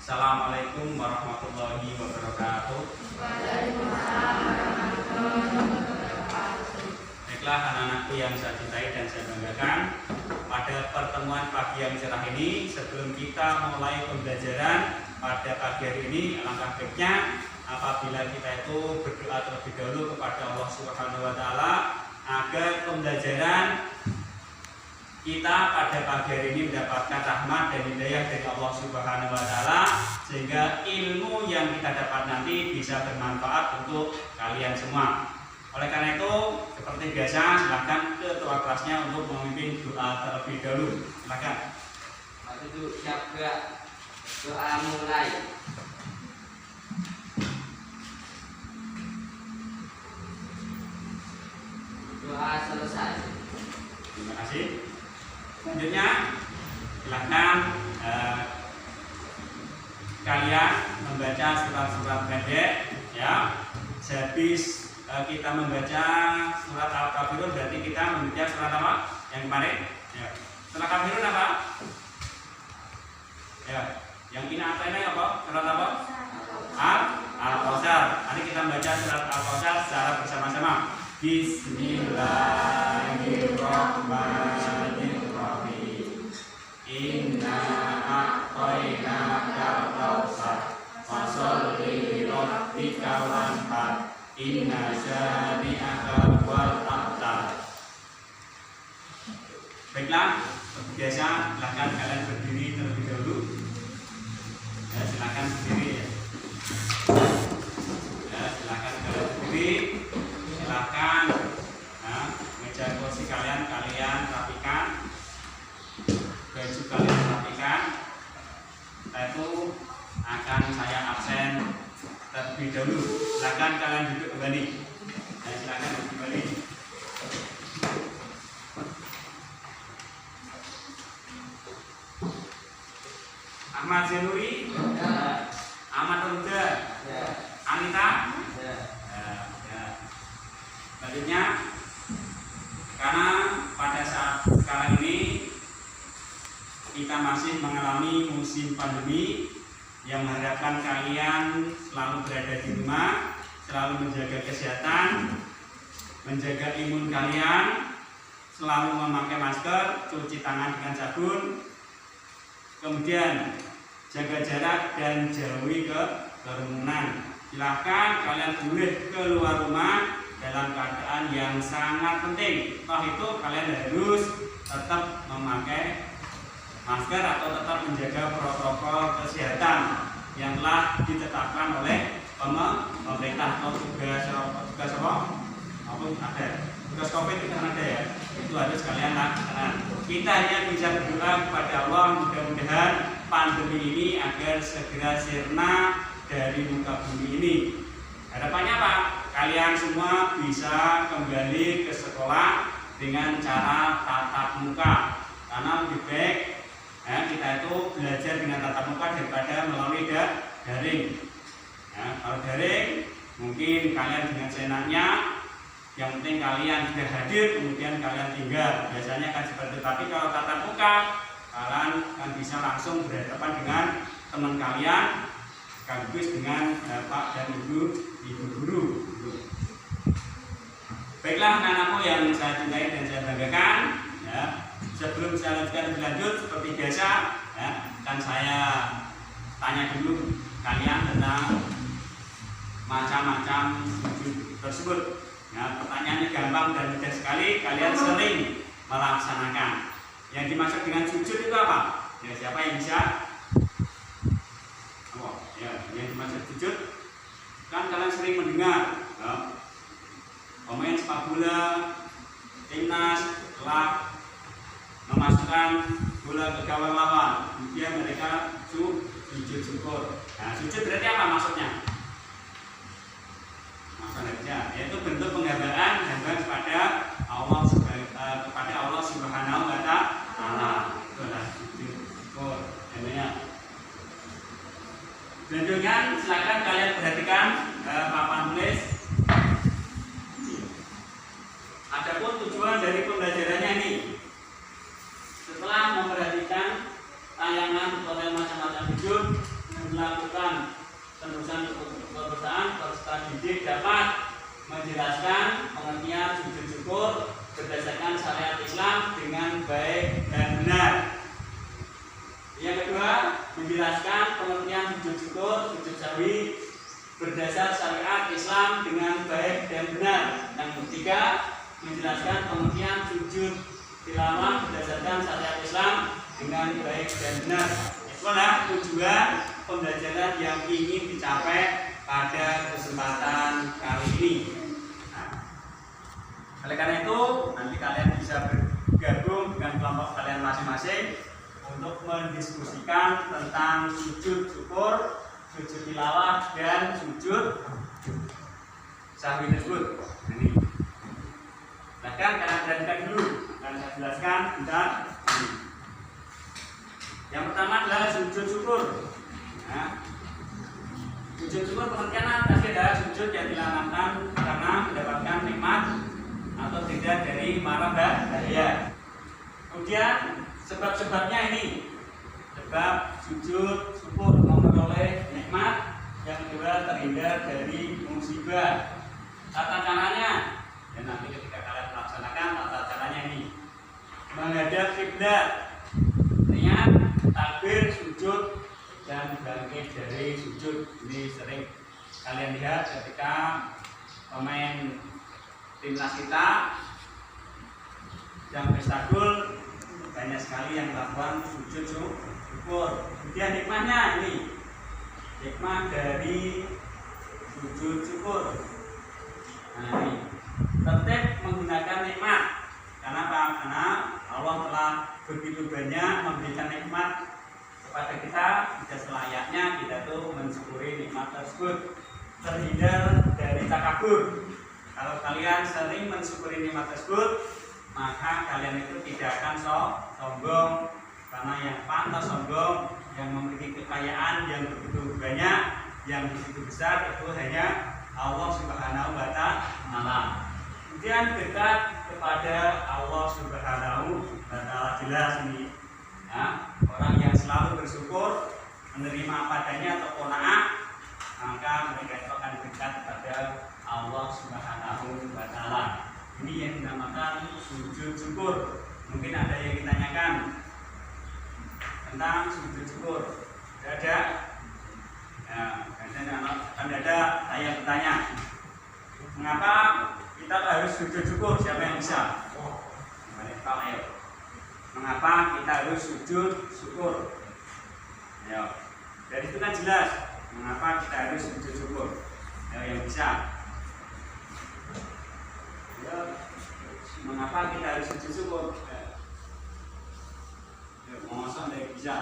Assalamualaikum warahmatullahi wabarakatuh. Waalaikumsalam warahmatullahi wabarakatuh. Baiklah anak-anakku yang saya cintai dan saya banggakan, pada pertemuan pagi yang cerah ini, sebelum kita mulai pembelajaran pada pagi hari ini, alangkah baiknya apabila kita itu berdoa terlebih dahulu kepada Allah Subhanahu wa taala agar pembelajaran kita pada pagi hari ini mendapatkan rahmat dan hidayah dari Allah Subhanahu wa taala, sehingga ilmu yang kita dapat nanti bisa bermanfaat untuk kalian semua. Oleh karena itu, seperti biasa, silakan ketua kelasnya untuk memimpin doa terlebih dahulu. Silakan. Waktu itu siap gerak, doa mulai. Doa selesai. Terima kasih. Selanjutnya, silakan kalian membaca surat-surat pendek, ya. Sehabis kita membaca surat Al-Kafirun, berarti kita membaca surat apa? Yang kemarin? Ya. Surat Al-Kafirun apa? Ya. Yang ini apa? Surat apa? Al-Kautsar. Mari kita membaca surat Al-Kautsar secara bersama-sama. Bismillahirrahmanirrahim. Inna a'tainakal kautsar fasholli li rabbika wanhar. Inna syani'aka huwal abtar. Baiklah, seperti biasa, silakan kalian berdiri terlebih dahulu. Ya, silakan berdiri ya. Ya, silakan kalian berdiri. Silakan meja kursi kalian rapikan, baju kalian rapikan. Setelah itu akan saya absen terlebih dahulu. Silakan kalian duduk kembali. Silakan duduk kembali. Ahmad Zenuri, Ahmad Ruda, Anita. Selanjutnya, karena pada saat sekarang ini kita masih mengalami musim pandemi yang mengharapkan kalian selalu berada di rumah, selalu menjaga kesehatan, menjaga imun kalian, selalu memakai masker, cuci tangan dengan sabun, kemudian jaga jarak dan jauhi kerumunan. Silahkan kalian boleh keluar rumah dalam keadaan yang sangat penting. Toh itu kalian harus tetap memakai masker atau tetap menjaga protokol kesehatan yang telah ditetapkan oleh pemerintah atau tugas COVID itu kan ada ya, itu harus kalian lakukan. Kita hanya bisa berdoa kepada Allah mudah-mudahan pandemi ini agar segera sirna dari muka bumi ini. Harapannya Pak, kalian semua bisa kembali ke sekolah dengan cara tatap muka, karena lebih baik kita itu belajar dengan tatap muka daripada melalui daring. Kalau daring mungkin kalian dengan seenaknya, yang penting kalian sudah hadir kemudian kalian tinggal, biasanya kan seperti itu. Tapi kalau tatap muka, kalian kan bisa langsung berhadapan dengan teman kalian, sekaligus dengan bapak dan ibu guru. Baiklah anak-anakku yang saya cintai dan saya banggakan, ya. Sebelum saya lanjutkan lebih lanjut, seperti biasa, ya, kan saya tanya dulu kalian tentang macam-macam sujud tersebut. Ya, pertanyaannya gampang dan mudah sekali, kalian sering melaksanakan. Yang dimaksud dengan sujud itu apa? Ya, siapa yang bisa? Ya, yang dimaksud sujud kan kalian sering mendengar, ya, pemain sepak bola, timnas telah memasukkan bola ke gawang lawan, kemudian mereka sujud syukur. Nah, sujud berarti apa maksudnya? Maksudnya yaitu bentuk penghambaan kepada Allah Subhanahu wa taala. Itulah sujud syukur. Selanjutnya silakan kalian perhatikan papan tulis. Adapun tujuan dari pembelajarannya ini, setelah memperhatikan tayangan tutorial macam-macam video, melakukan penerusan kepesertaan peserta didik dapat menjelaskan pengertian sujud syukur berdasarkan syariat Islam dengan baik dan benar. Yang kedua, menjelaskan pengertian sujud syukur, sujud sahwi berdasar syariat Islam dengan baik dan benar. Yang ketiga, menjelaskan pengertian sujud tilawah berdasarkan syariat Islam dengan baik dan benar. Itulah tujuan pembelajaran yang ingin dicapai pada kesempatan kali ini. Nah, oleh karena itu, nanti kalian bisa bergabung dengan kelompok kalian masing-masing untuk mendiskusikan tentang sujud syukur, sujud tilawah, dan sujud sahwi tersebut. Ini. Bahkan kalian perhatikan dulu, dan saya jelaskan tentang ini. Yang pertama adalah sujud syukur. Nah, sujud syukur pengertian tadi adalah sujud yang dilakukan karena mendapatkan nikmat atau tidak dari mara bahaya. Kemudian sebab-sebabnya ini, sebab sujud syukur memperoleh nikmat, yang kedua terhindar dari musibah. Tata caranya, dan nanti ketika kalian melaksanakan tata caranya ini, menghadap kiblat, niat, takbir, sujud, dan bangkit dari sujud. Ini sering kalian lihat ketika pemain timnas kita yang berstagul, banyak sekali yang melakukan sujud syukur. Kemudian hikmahnya ini, hikmah dari sujud syukur. Nah ini, tertib menggunakan nikmat. Kenapa? Karena Allah telah begitu banyak memberikan nikmat kepada kita, tidak selayaknya kita tuh mensyukuri nikmat tersebut. Terhindar dari takabur. Kalau kalian sering mensyukuri nikmat tersebut, maka kalian itu tidak akan sombong, karena yang pantas sombong, yang memiliki kekayaan yang begitu banyak, yang begitu besar, itu hanya Allah Subhanahu wa Ta'ala. Kemudian dekat kepada Allah Subhanahu wa Ta'ala, jelas ini ya, orang yang selalu bersyukur, menerima apa adanya atau qanaah, maka mereka itu akan dekat kepada Allah Subhanahu wa Ta'ala. Ini yang dinamakan sujud syukur. Mungkin ada yang ditanyakan tentang sujud syukur. Ada? Ya, akan ada saya bertanya, mengapa kita harus sujud syukur? Siapa yang bisa? Ayo. Mengapa kita harus sujud syukur? Ayo. Dari itu kan jelas mengapa kita harus sujud syukur. Ayo yang bisa. Ya, mengapa kita harus sujud syukur? Ya, masa tidak bisa.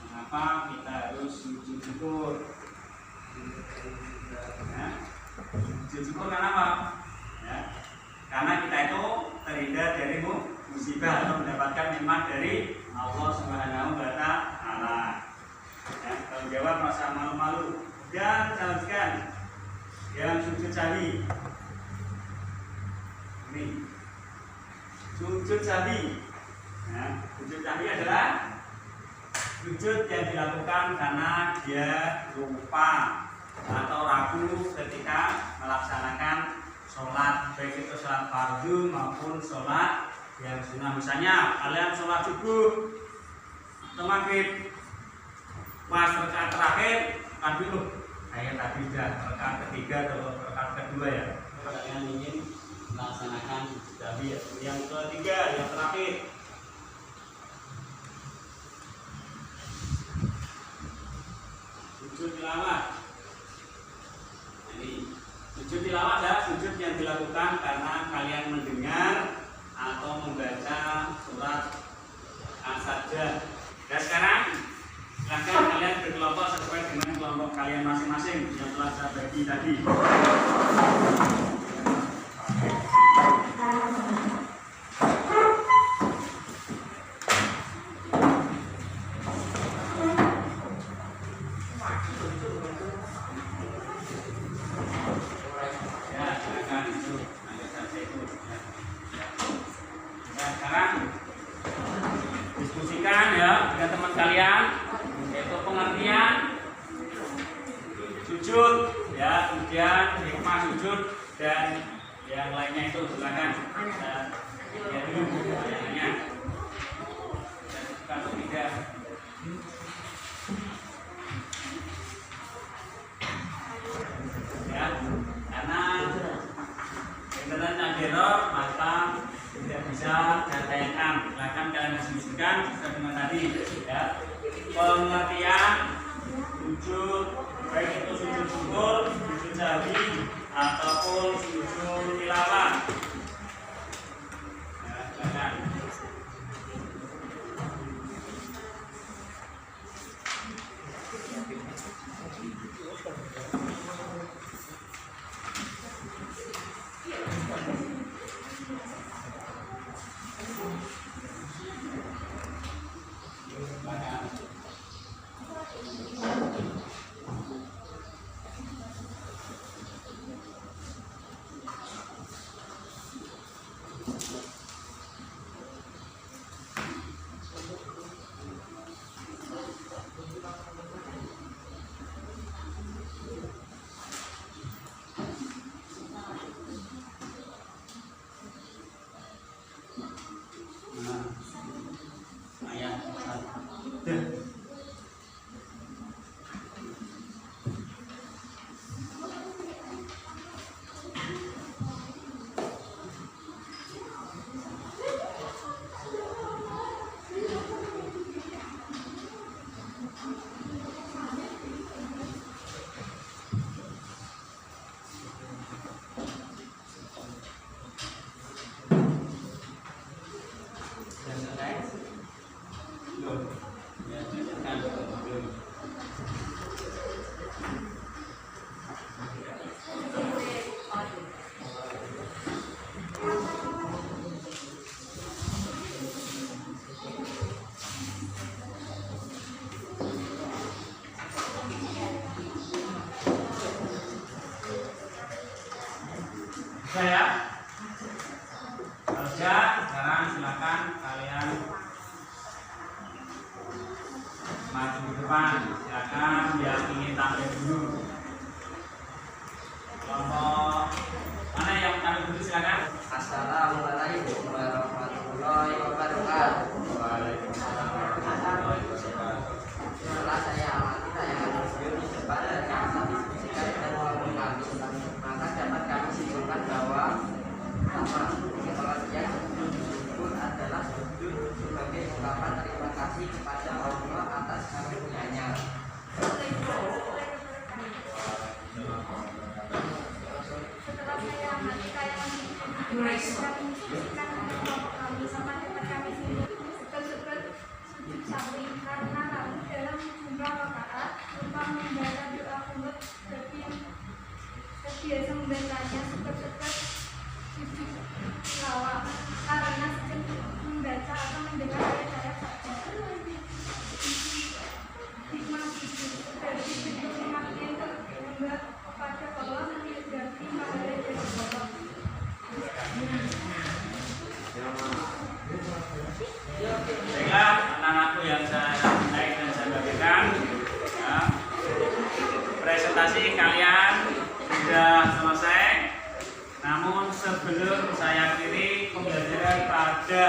Mengapa kita harus sujud syukur? Ya, sujud syukur karena apa? Ya, karena kita itu terhindar dari musibah atau mendapatkan nikmat dari Allah Subhanahu wa Ta'ala. Ya, kalau jawab masa malu-malu. Dan jelaskan yang sujud sahwi. Ini sujud sahwi. Nah, sujud sahwi adalah sujud yang dilakukan karena dia lupa atau ragu ketika melaksanakan sholat, baik itu sholat fardu maupun sholat yang sunnah. Misalnya kalian sholat subuh atau maghrib, pas rakaat terakhir kan dulu, kayak tadi sudah rakaat ketiga atau rakaat kedua ya, kalian ingin melaksanakan sujud sahwi yang ketiga, yang terakhir. Sujud tilawah. Ini sujud tilawah adalah sujud yang dilakukan karena kalian mendengar atau membaca surat As-Sajdah. Dan sekarang silakan kalian berkelompok sesuai dengan kelompok kalian masing-masing yang telah saya bagi tadi. Diskusikan ya dengan teman kalian, yaitu kemudian hikmah sujud dan yang lainnya itu silakan ya dulu pertanyaannya. Dan kalau tidak ya, karena internet agero maka tidak bisa datangkan. Silakan kalian diskusikan dengan tadi ya, pengertian sujud, baik itu sujud syukur, sujud sahwi ataupun sujud tilawah. Ya, silakan. Saya kerja sekarang, silakan kalian maju ke depan. Silakan yang ingin tampil dulu. Kelompok mana yang tampil dulu, silakan. Assalamualaikum warahmatullahi wabarakatuh. Waalaikumsalam warahmatullahi wabarakatuh. Setelah saya amati tayangan video di depan dan yang saya diskusikan dengan kelompok kami, maka dapat kami simpulkan bahwa pertama, pengertian sujud syukur adalah sujud sebagai ungkapan terima kasih kepada Allah atas karunia-Nya. Setelah saya amati tayangan video, kami diskusikan dengan kelompok kami sama dapat kami simpulkan sujud sahwi karena kami dalam jumlah rakaat lupa membaca doa qunut terbiasa membacanya seperti sujud tilawah karena sering membaca atau mendengar ayat-ayat saja. Hikmah sujud dari sujud hikmahnya itu menyembah kepada Allah menghadapi pahala dari Allah. Baiklah, anak-anakku yang saya cintai dan saya bagikan ya, presentasi kalian sudah selesai. Namun sebelum saya akhiri pembelajaran pada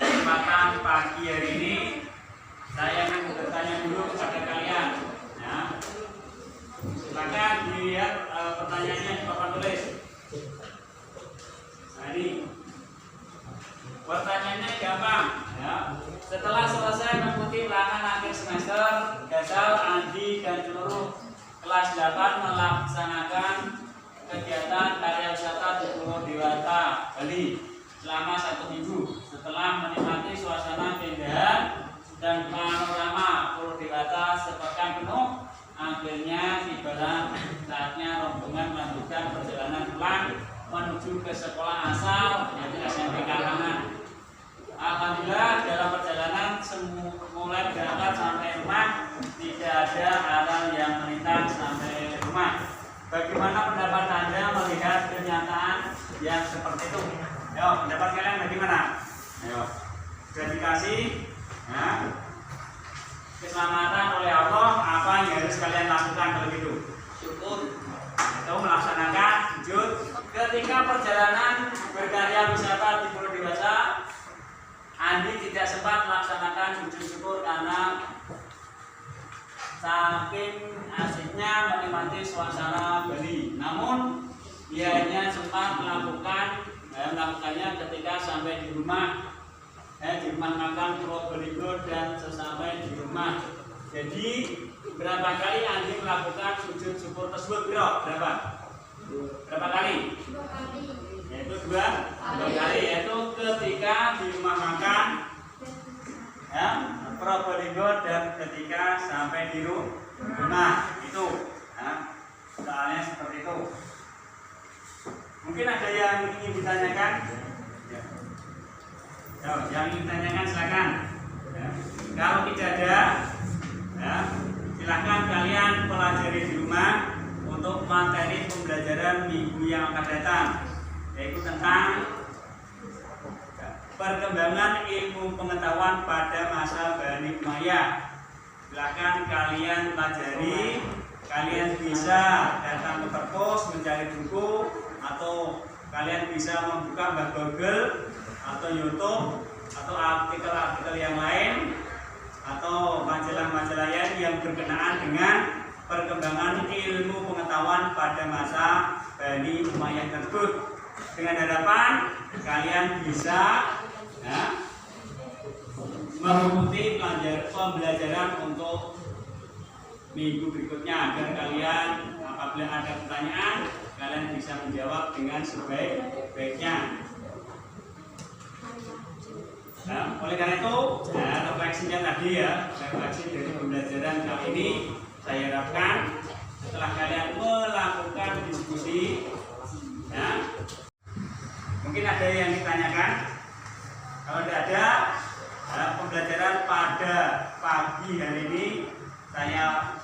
kesempatan pagi hari ini, saya ingin bertanya dulu kepada kalian ya. Silakan dilihat pertanyaannya di papan tulis. Nah, ini pertanyaannya gampang ya. Setelah selesai mengikuti ulangan akhir semester, Gazal, Andi, dan seluruh kelas 8 melaksanakan kegiatan karya wisata di Pulau Dewata, Bali selama 1 minggu. Setelah menikmati suasana keindahan dan panorama Pulau Dewata sepekan penuh, akhirnya tibalah saatnya rombongan melanjutkan perjalanan pulang menuju ke sekolah asal, yaitu SMP Karangan. Alhamdulillah dalam perjalanan mulai berangkat sampai rumah tidak ada hal yang melintas sampai rumah. Bagaimana pendapat Anda melihat kenyataan yang seperti itu? Ayo, pendapat kalian bagaimana? Ayo, sudah dikasih ya, keselamatan oleh Allah, apa yang harus kalian lakukan kalau gitu? Syukur. Atau melaksanakan sempat melaksanakan sujud syukur karena saking asiknya menikmati suasana Bali. Namun ia hanya sempat melakukannya ketika sampai di rumah makan Probolinggo dan sesampai di rumah. Jadi berapa kali Andi melakukan sujud syukur tersebut? Berapa kali? 2 kali. Yaitu dua kali, yaitu ketika di rumah makan Probolinggo dan ketika sampai di rumah itu. Soalnya seperti itu. Mungkin ada yang ingin ditanyakan? Yang ingin ditanyakan silakan. Kalau tidak ada, silahkan kalian pelajari di rumah untuk materi pembelajaran minggu yang akan datang, yaitu tentang perkembangan ilmu pengetahuan pada masa Bani Umayyah. Silahkan kalian pelajari. Kalian bisa datang ke perpus mencari buku, atau kalian bisa membuka Google atau YouTube atau artikel-artikel yang lain atau majalah-majalah yang berkenaan dengan perkembangan ilmu pengetahuan pada masa Bani Umayyah tersebut, dengan harapan kalian bisa mengikuti pembelajaran untuk minggu berikutnya, agar kalian apabila ada pertanyaan kalian bisa menjawab dengan sebaik-baiknya. Oleh karena itu, refleksinya tadi refleksi dari pembelajaran kali ini, saya harapkan setelah kalian melakukan diskusi, mungkin ada yang ditanyakan. Kalau tidak ada, pembelajaran pada pagi hari ini saya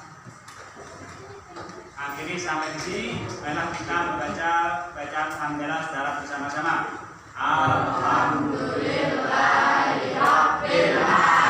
akhiri sampai di sini. Baiklah, kita membaca bacaan hamdalah secara bersama-sama. Alhamdulillahirabbil alamin.